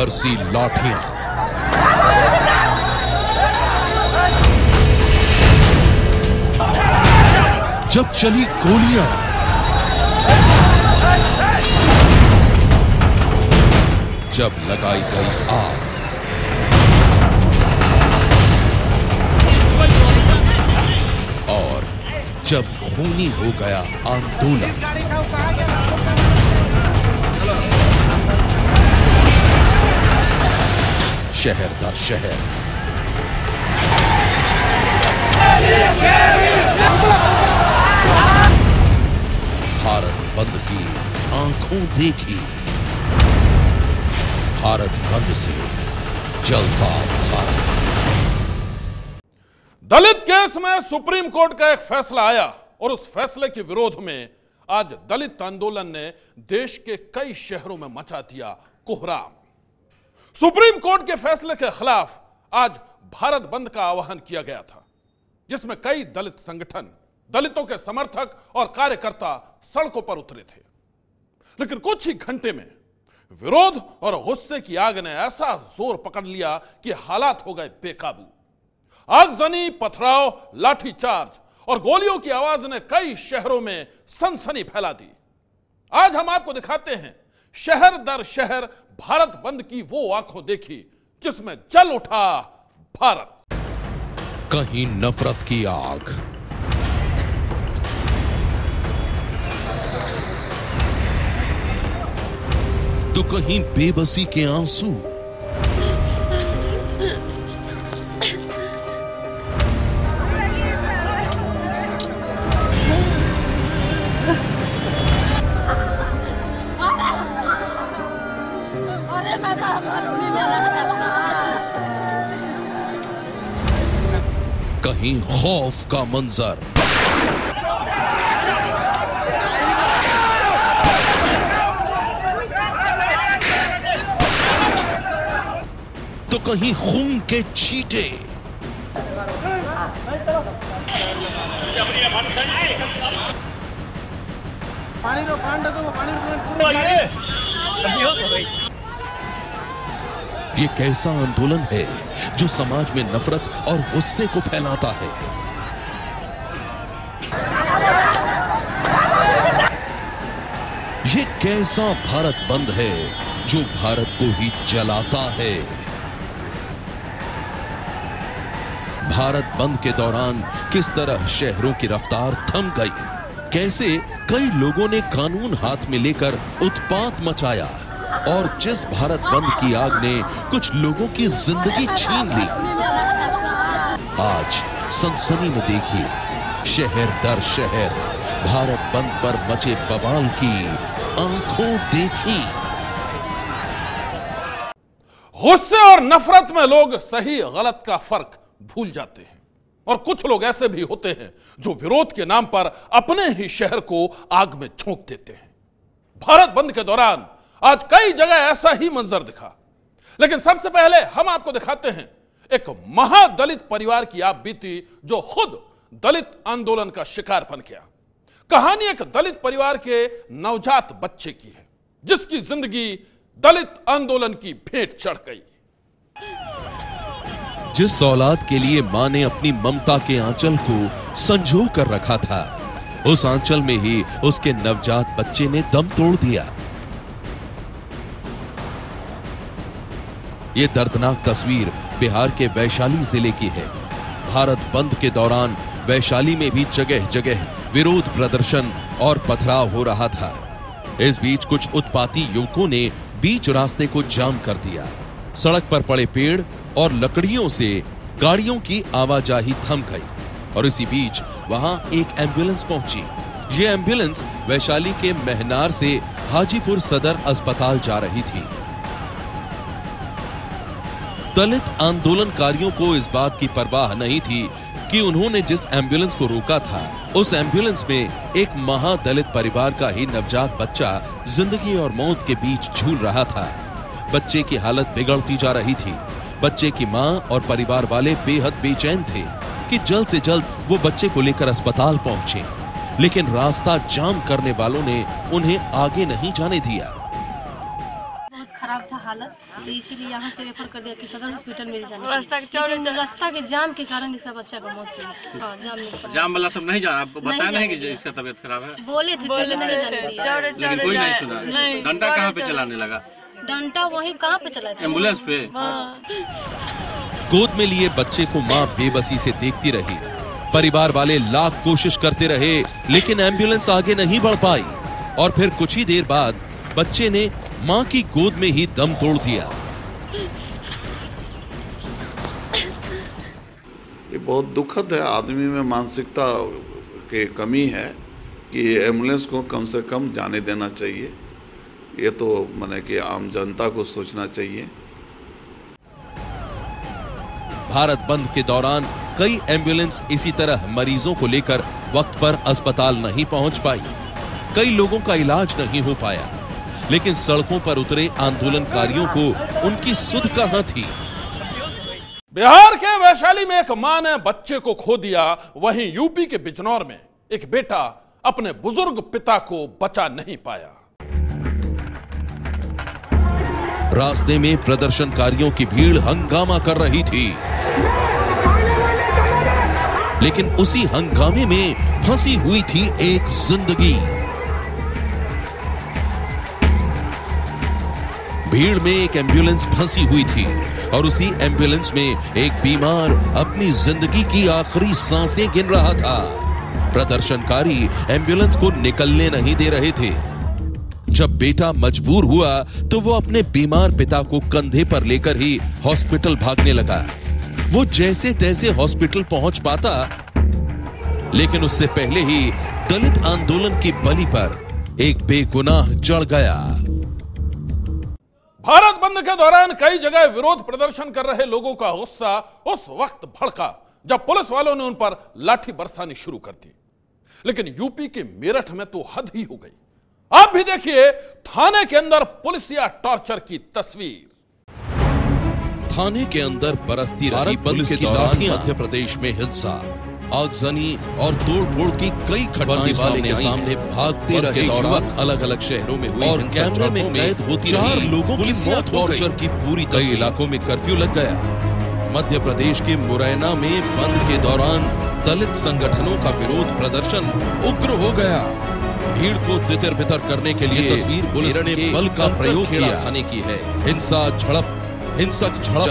बरसी लाठियां, जब चली गोलियां, जब लगाई गई आग, और जब खूनी हो गया आंदोलन, शहर दर शहर, भारत बंद की आंखों देखी, भारत बंद से जलता भारत। दलित केस में सुप्रीम कोर्ट का एक फैसला आया और उस फैसले के विरोध में आज दलित आंदोलन ने देश के कई शहरों में मचा दिया कोहराम। सुप्रीम कोर्ट के फैसले के खिलाफ आज भारत बंद का आह्वान किया गया था, जिसमें कई दलित संगठन, दलितों के समर्थक और कार्यकर्ता सड़कों पर उतरे थे। लेकिन कुछ ही घंटे में विरोध और गुस्से की आग ने ऐसा जोर पकड़ लिया कि हालात हो गए बेकाबू। आगजनी, पथराव, लाठीचार्ज और गोलियों की आवाज ने कई शहरों में सनसनी फैला दी। आज हम आपको दिखाते हैं शहर दर शहर भारत बंद की वो आंखों देखी जिसमें जल उठा भारत। कहीं नफरत की आग, तो कहीं बेबसी के आंसू, कहीं खौफ का मंजर, तो कहीं खून के छींटे। ये कैसा आंदोलन है जो समाज में नफरत और गुस्से को फैलाता है? ये कैसा भारत बंद है जो भारत को ही जलाता है? भारत बंद के दौरान किस तरह शहरों की रफ्तार थम गई, कैसे कई लोगों ने कानून हाथ में लेकर उत्पात मचाया और जिस भारत बंद की आग ने कुछ लोगों की जिंदगी छीन ली। आज सनसनी में देखिए शहर दर शहर भारत बंद पर मचे बवाल की आंखों देखी। गुस्से और नफरत में लोग सही गलत का फर्क भूल जाते हैं और कुछ लोग ऐसे भी होते हैं जो विरोध के नाम पर अपने ही शहर को आग में झोंक देते हैं। भारत बंद के दौरान आज कई जगह ऐसा ही मंजर दिखा, लेकिन सबसे पहले हम आपको दिखाते हैं एक महादलित परिवार की आप बीती जो खुद दलित आंदोलन का शिकार बन गया। कहानी एक दलित परिवार के नवजात बच्चे की है जिसकी जिंदगी दलित आंदोलन की भेंट चढ़ गई। जिस औलाद के लिए मां ने अपनी ममता के आंचल को संजो कर रखा था, उस आंचल में ही उसके नवजात बच्चे ने दम तोड़ दिया। यह दर्दनाक तस्वीर बिहार के वैशाली जिले की है। भारत बंद के दौरान वैशाली में भी जगह जगह विरोध प्रदर्शन और पथराव हो रहा था। इस बीच कुछ उत्पाती युवकों ने बीच रास्ते को जाम कर दिया। सड़क पर पड़े पेड़ और लकड़ियों से गाड़ियों की आवाजाही थम गई और इसी बीच वहां एक एम्बुलेंस पहुंची। यह एम्बुलेंस वैशाली के महनार से हाजीपुर सदर अस्पताल जा रही थी। दलित आंदोलनकारियों को इस बात की परवाह नहीं थी कि उन्होंने जिस एम्बुलेंस को रोका था उस एम्बुलेंस में एक महादलित परिवार का ही नवजात बच्चा जिंदगी और मौत के बीच झूल रहा था। बच्चे की हालत बिगड़ती जा रही थी। बच्चे की मां और परिवार वाले बेहद बेचैन थे कि जल्द से जल्द वो बच्चे को लेकर अस्पताल पहुंचे, लेकिन रास्ता जाम करने वालों ने उन्हें आगे नहीं जाने दिया। बहुत खराब था हालत, तो इसीलिए यहाँ से रेफर कर दिया कि सदर हॉस्पिटल में जाने। रास्ता के जाम के कारण इसका बच्चा का मौत हुई। हाँ, जाम वाला सब नहीं जाना, आपको बताया नहीं कि इसका तबीयत खराब है? बोले थे, नहीं जाने दिया, लेकिन कोई नहीं सुना। डंडा कहाँ पे चलाने लगा? डंडा वही कहाँ पे चला? एम्बुलेंस पे। गोद में लिए बच्चे को मां बेबसी से देखती रही। परिवार वाले लाख कोशिश करते रहे, लेकिन एम्बुलेंस आगे नहीं बढ़ पाई और फिर कुछ ही देर बाद बच्चे ने मां की गोद में ही दम तोड़ दिया। ये बहुत दुखद है। आदमी में मानसिकता की कमी है कि एम्बुलेंस को कम से कम जाने देना चाहिए। ये तो माने कि आम जनता को सोचना चाहिए। भारत बंद के दौरान कई एम्बुलेंस इसी तरह मरीजों को लेकर वक्त पर अस्पताल नहीं पहुंच पाई। कई लोगों का इलाज नहीं हो पाया, लेकिन सड़कों पर उतरे आंदोलनकारियों को उनकी सुध कहां थी। बिहार के वैशाली में एक मां ने बच्चे को खो दिया, वहीं यूपी के बिजनौर में एक बेटा अपने बुजुर्ग पिता को बचा नहीं पाया। रास्ते में प्रदर्शनकारियों की भीड़ हंगामा कर रही थी, लेकिन उसी हंगामे में फंसी हुई थी एक जिंदगी। भीड़ में एक एम्बुलेंस फंसी हुई थी और उसी एम्बुलेंस में एक बीमार अपनी जिंदगी की आखिरी सांसें गिन रहा था। प्रदर्शनकारी एम्बुलेंस को निकलने नहीं दे रहे थे। जब बेटा मजबूर हुआ तो वो अपने बीमार पिता को कंधे पर लेकर ही हॉस्पिटल भागने लगा। वो जैसे तैसे हॉस्पिटल पहुंच पाता, लेकिन उससे पहले ही दलित आंदोलन की बलि पर एक बेगुनाह चढ़ गया। भारत बंद के दौरान कई जगह विरोध प्रदर्शन कर रहे लोगों का गुस्सा उस वक्त भड़का जब पुलिस वालों ने उन पर लाठी बरसानी शुरू कर दी। लेकिन यूपी के मेरठ में तो हद ही हो गई। आप भी देखिए थाने के अंदर पुलिसिया टॉर्चर की तस्वीर। थाने के अंदर बरसती रही पुलिस के दौरान मध्य प्रदेश में हिंसा, आगजनी और तोड़फोड़ की कई घटनाएं सामने भागते रहे युवक अलग अलग शहरों में हुई और कैमरे में कैद होती रही लोगों की मौत, टॉर्चर की पूरी कई इलाकों में कर्फ्यू लग गया। मध्य प्रदेश के मुरैना में बंद के दौरान दलित संगठनों का विरोध प्रदर्शन उग्र हो गया। भीड़ को तितर बितर करने के लिए तस्वीर पुलिस ने बल का प्रयोग किया थाने की है। हिंसक झड़प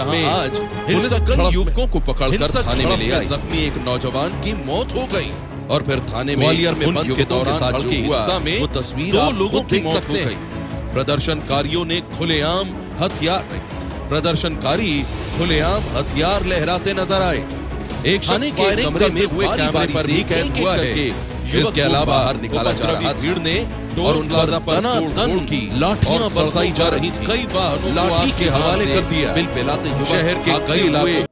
में आज कई युवकों को पकड़कर थाने में ले आई। जख्मी एक नौजवान की मौत हो गई और फिर थाने में ग्वालियर में बंद के दौरान जो हुआ वो तस्वीर दो लोगों देख सकते हैं। प्रदर्शनकारी हथियार लहराते नजर आए। एक थाने के कमरे में हुए कैमरे पर भी कैद हुआ है। इसके अलावा बाहर निकाला जा रहा भीड़ ने और उनका तनातन की लाठियां बरसाई जा रही थी। कई वाहनों लाठी के हवाले कर दिया। बिलबिलाते शहर के कई इलाके।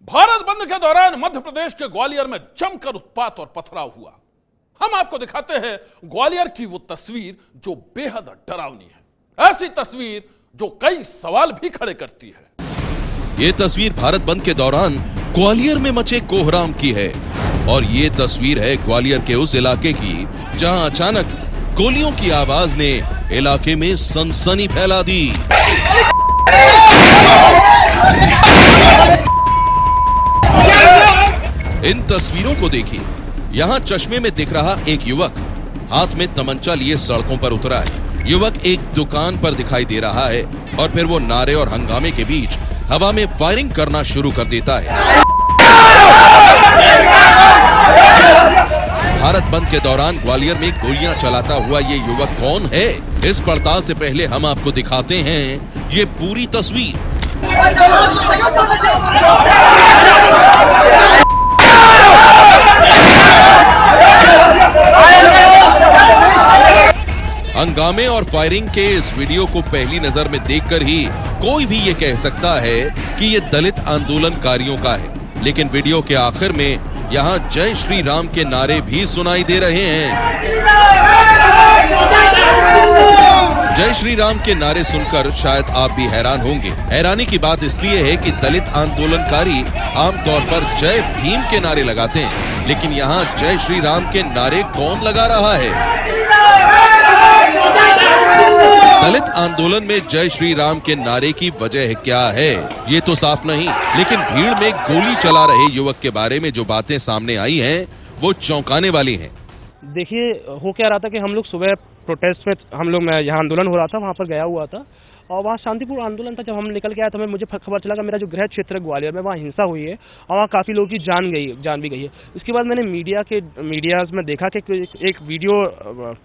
भारत बंद के दौरान मध्य प्रदेश के ग्वालियर में जमकर उत्पात और पथराव हुआ। हम आपको दिखाते हैं ग्वालियर की वो तस्वीर जो बेहद डरावनी है। ऐसी तस्वीर जो कई सवाल भी खड़े करती है। ये तस्वीर भारत बंद के दौरान ग्वालियर में मचे कोहराम की है और ये तस्वीर है ग्वालियर के उस इलाके की जहां अचानक गोलियों की आवाज ने इलाके में सनसनी फैला दी। इन तस्वीरों को देखिए। यहां चश्मे में दिख रहा एक युवक हाथ में तमंचा लिए सड़कों पर उतरा है। युवक एक दुकान पर दिखाई दे रहा है और फिर वो नारे और हंगामे के बीच हवा में फायरिंग करना शुरू कर देता है। भारत बंद के दौरान ग्वालियर में गोलियां चलाता हुआ ये युवक कौन है, इस पड़ताल से पहले हम आपको दिखाते हैं ये पूरी तस्वीर। हंगामे और फायरिंग के इस वीडियो को पहली नजर में देखकर ही कोई भी ये कह सकता है कि ये दलित आंदोलनकारियों का है, लेकिन वीडियो के आखिर में यहाँ जय श्री राम के नारे भी सुनाई दे रहे हैं। जय श्री राम के नारे सुनकर शायद आप भी हैरान होंगे। हैरानी की बात इसलिए है कि दलित आंदोलनकारी आमतौर पर जय भीम के नारे लगाते हैं, लेकिन यहाँ जय श्री राम के नारे कौन लगा रहा है? दलित आंदोलन में जय श्री राम के नारे की वजह क्या है, ये तो साफ नहीं, लेकिन भीड़ में गोली चला रहे युवक के बारे में जो बातें सामने आई हैं, वो चौंकाने वाली हैं। देखिए, हो क्या रहा था कि हम लोग सुबह प्रोटेस्ट में यहाँ आंदोलन हो रहा था, वहाँ पर गया हुआ था और वहाँ शांतिपूर्ण आंदोलन था। जब हम निकल के आए तो मुझे खबर चला कि मेरा जो गृह क्षेत्र है ग्वालियर में, वहाँ हिंसा हुई है और वहाँ काफ़ी लोगों की जान भी गई है। उसके बाद मैंने मीडियाज में देखा कि एक वीडियो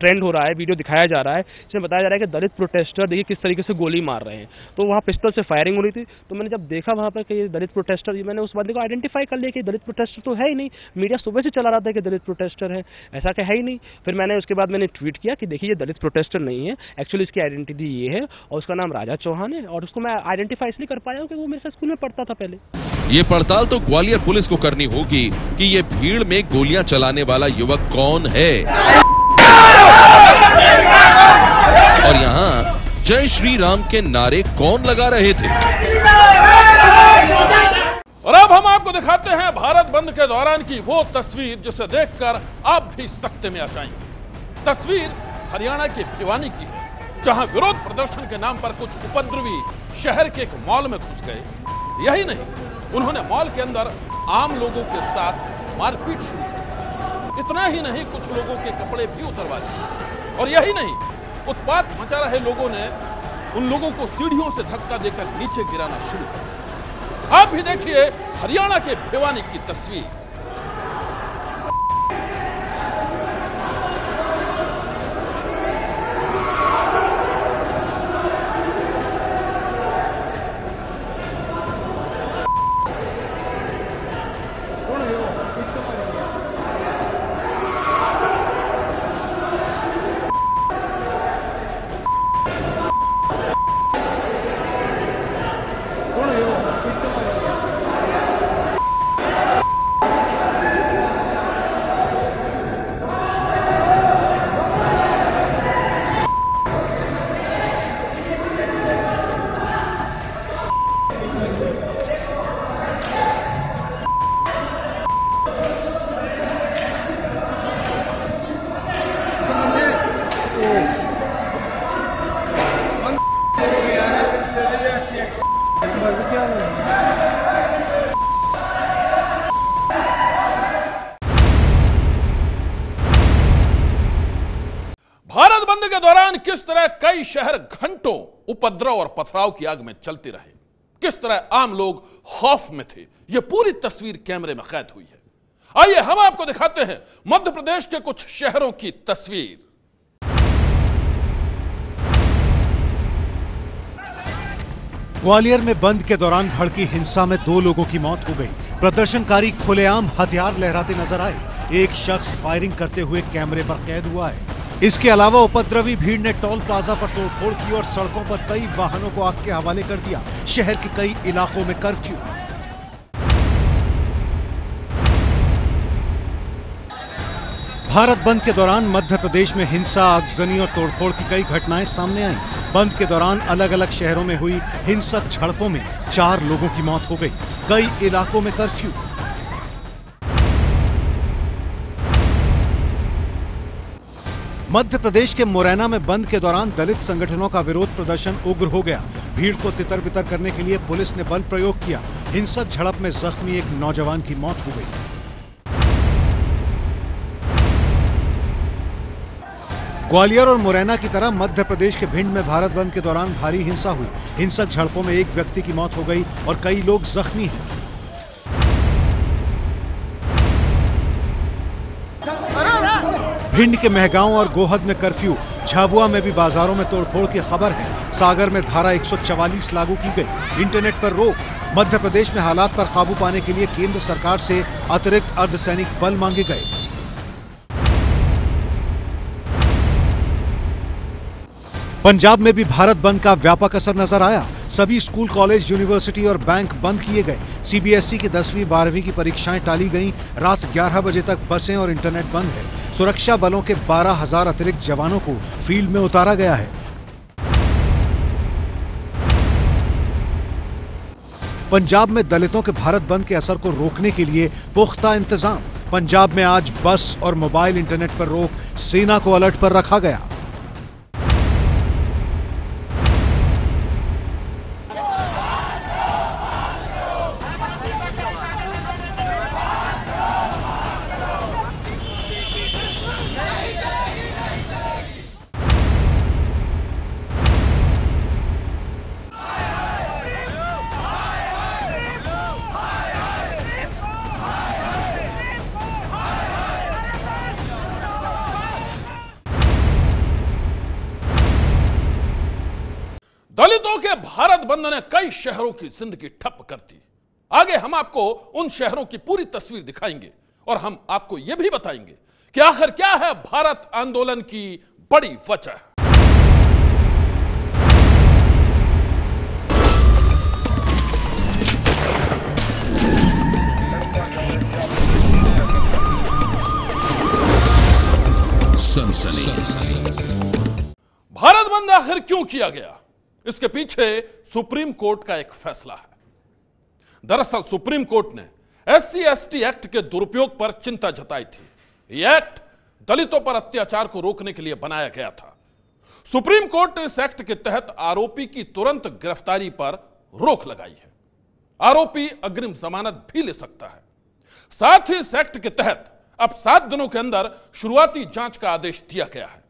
ट्रेंड हो रहा है, वीडियो दिखाया जा रहा है, जिसमें बताया जा रहा है कि दलित प्रोटेस्टर देखिए किस तरीके से गोली मार रहे हैं। तो वहाँ पिस्टल से फायरिंग हो रही थी। तो मैंने जब देखा वहाँ पर कि दलित प्रोटेस्टर, मैंने उस बंदे को आइडेंटिफाई कर लिया कि दलित प्रोटेस्टर तो है ही नहीं। मीडिया सुबह से चला रहा था कि दलित प्रोटेस्टर है, ऐसा क्या है ही नहीं। फिर मैंने उसके बाद ट्वीट किया कि देखिए ये दलित प्रोटेस्टर नहीं है, एक्चुअली इसकी आइडेंटिटी ये है और उसका नाम राजा चौहान है। और उसको मैं आइडेंटिफाई इसलिए कर पाया हूं कि वो मेरे साथ स्कूल में पढ़ता था पहले। ये पड़ताल तो ग्वालियर पुलिस को करनी होगी कि ये भीड़ में गोलियां चलाने वाला युवक कौन है और यहाँ जय श्री राम के नारे कौन लगा रहे थे। और अब हम आपको दिखाते हैं भारत बंद के दौरान की वो तस्वीर जिसे देखकर आप भी सकते में आ जाएंगे। तस्वीर हरियाणा के भिवानी की है, जहां विरोध प्रदर्शन के नाम पर कुछ उपद्रवी शहर के एक मॉल में घुस गए। यही नहीं, उन्होंने मॉल के अंदर आम लोगों के साथ मारपीट शुरू की। इतना ही नहीं, कुछ लोगों के कपड़े भी उतरवा दिए। और यही नहीं, उत्पात मचा रहे लोगों ने उन लोगों को सीढ़ियों से धक्का देकर नीचे गिराना शुरू किया। आप भी देखिए हरियाणा के भिवानी की तस्वीर। भारत बंद के दौरान किस तरह कई शहर घंटों उपद्रव और पथराव की आग में चलते रहे, किस तरह आम लोग खौफ में थे, यह पूरी तस्वीर कैमरे में कैद हुई है। आइए हम आपको दिखाते हैं मध्य प्रदेश के कुछ शहरों की तस्वीर। ग्वालियर में बंद के दौरान भड़की हिंसा में 2 लोगों की मौत हो गई। प्रदर्शनकारी खुलेआम हथियार लहराते नजर आए। एक शख्स फायरिंग करते हुए कैमरे पर कैद हुआ है। इसके अलावा उपद्रवी भीड़ ने टोल प्लाजा पर तोड़फोड़ की और सड़कों पर कई वाहनों को आग के हवाले कर दिया। शहर के कई इलाकों में कर्फ्यू। भारत बंद के दौरान मध्य प्रदेश में हिंसा, आगजनी और तोड़फोड़ की कई घटनाएं सामने आईं। बंद के दौरान अलग अलग शहरों में हुई हिंसक झड़पों में 4 लोगों की मौत हो गई। कई इलाकों में कर्फ्यू। मध्य प्रदेश के मुरैना में बंद के दौरान दलित संगठनों का विरोध प्रदर्शन उग्र हो गया। भीड़ को तितर-बितर करने के लिए पुलिस ने बल प्रयोग किया। हिंसक झड़प में जख्मी एक नौजवान की मौत हो गई। ग्वालियर और मुरैना की तरह मध्य प्रदेश के भिंड में भारत बंद के दौरान भारी हिंसा हुई। हिंसक झड़पों में एक व्यक्ति की मौत हो गई और कई लोग जख्मी हैं। भिंड के महगांव और गोहद में कर्फ्यू। झाबुआ में भी बाजारों में तोड़फोड़ की खबर है। सागर में धारा 144 लागू की गई। इंटरनेट पर रोक। मध्य प्रदेश में हालात पर काबू पाने के लिए केंद्र सरकार से अतिरिक्त अर्धसैनिक बल मांगे गए। पंजाब में भी भारत बंद का व्यापक असर नजर आया। सभी स्कूल, कॉलेज, यूनिवर्सिटी और बैंक बंद किए गए। सीबीएसई की 10वीं 12वीं की परीक्षाएं टाली गईं। रात 11 बजे तक बसें और इंटरनेट बंद है। सुरक्षा बलों के 12,000 अतिरिक्त जवानों को फील्ड में उतारा गया है। पंजाब में दलितों के भारत बंद के असर को रोकने के लिए पुख्ता इंतजाम। पंजाब में आज बस और मोबाइल इंटरनेट पर रोक, सेना को अलर्ट पर रखा गया। दलितों के भारत बंद ने कई शहरों की जिंदगी ठप कर दी। आगे हम आपको उन शहरों की पूरी तस्वीर दिखाएंगे और हम आपको यह भी बताएंगे कि आखिर क्या है भारत आंदोलन की बड़ी वजह। भारत बंद आखिर क्यों किया गया, इसके पीछे सुप्रीम कोर्ट का एक फैसला है। दरअसल सुप्रीम कोर्ट ने SC/ST एक्ट के दुरुपयोग पर चिंता जताई थी। यह एक्ट दलितों पर अत्याचार को रोकने के लिए बनाया गया था। सुप्रीम कोर्ट ने इस एक्ट के तहत आरोपी की तुरंत गिरफ्तारी पर रोक लगाई है। आरोपी अग्रिम जमानत भी ले सकता है। साथ ही इस एक्ट के तहत अब 7 दिनों के अंदर शुरुआती जांच का आदेश दिया गया है।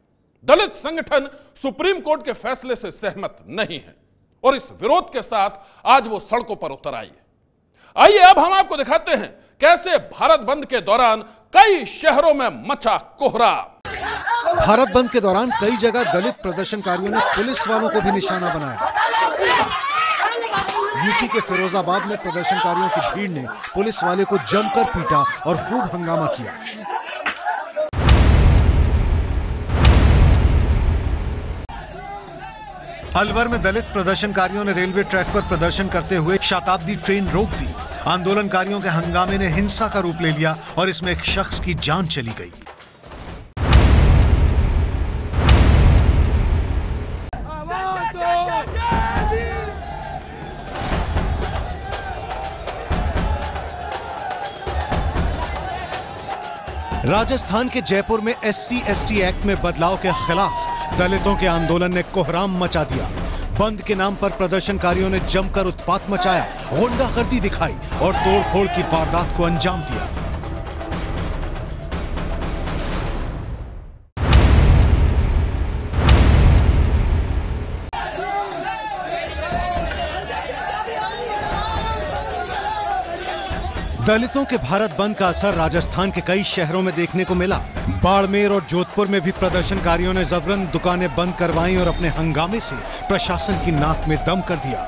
दलित संगठन सुप्रीम कोर्ट के फैसले से सहमत नहीं है और इस विरोध के साथ आज वो सड़कों पर उतर आई है। आइए अब हम आपको दिखाते हैं कैसे भारत बंद के दौरान कई शहरों में मचा कोहराम। भारत बंद के दौरान कई जगह दलित प्रदर्शनकारियों ने पुलिस वालों को भी निशाना बनाया। यूपी के फिरोजाबाद में प्रदर्शनकारियों की भीड़ ने पुलिस वाले को जमकर पीटा और खूब हंगामा किया। अलवर में दलित प्रदर्शनकारियों ने रेलवे ट्रैक पर प्रदर्शन करते हुए शताब्दी ट्रेन रोक दी। आंदोलनकारियों के हंगामे ने हिंसा का रूप ले लिया और इसमें एक शख्स की जान चली गई। राजस्थान के जयपुर में SC/ST एक्ट में बदलाव के खिलाफ दलितों के आंदोलन ने कोहराम मचा दिया। बंद के नाम पर प्रदर्शनकारियों ने जमकर उत्पात मचाया, गुंडागर्दी दिखाई और तोड़फोड़ की वारदात को अंजाम दिया। दलितों के भारत बंद का असर राजस्थान के कई शहरों में देखने को मिला। बाड़मेर और जोधपुर में भी प्रदर्शनकारियों ने जबरन दुकानें बंद करवाईं और अपने हंगामे से प्रशासन की नाक में दम कर दिया।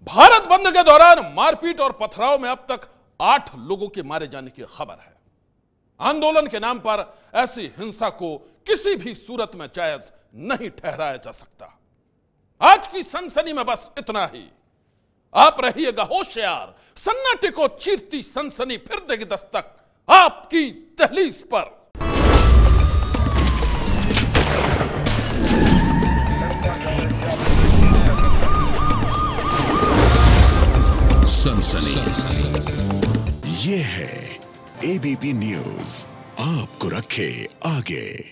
भारत बंद के दौरान मारपीट और पथराव में अब तक 8 लोगों के मारे जाने की खबर है। आंदोलन के नाम पर ऐसी हिंसा को किसी भी सूरत में जायज नहीं ठहराया जा सकता। आज की सनसनी में बस इतना ही। आप रहिएगा होशियार, सन्नाटे को चीरती सनसनी फिर देगी दस्तक आपकी दहलीज पर। सनसनी ये है ABP न्यूज, आपको रखे आगे।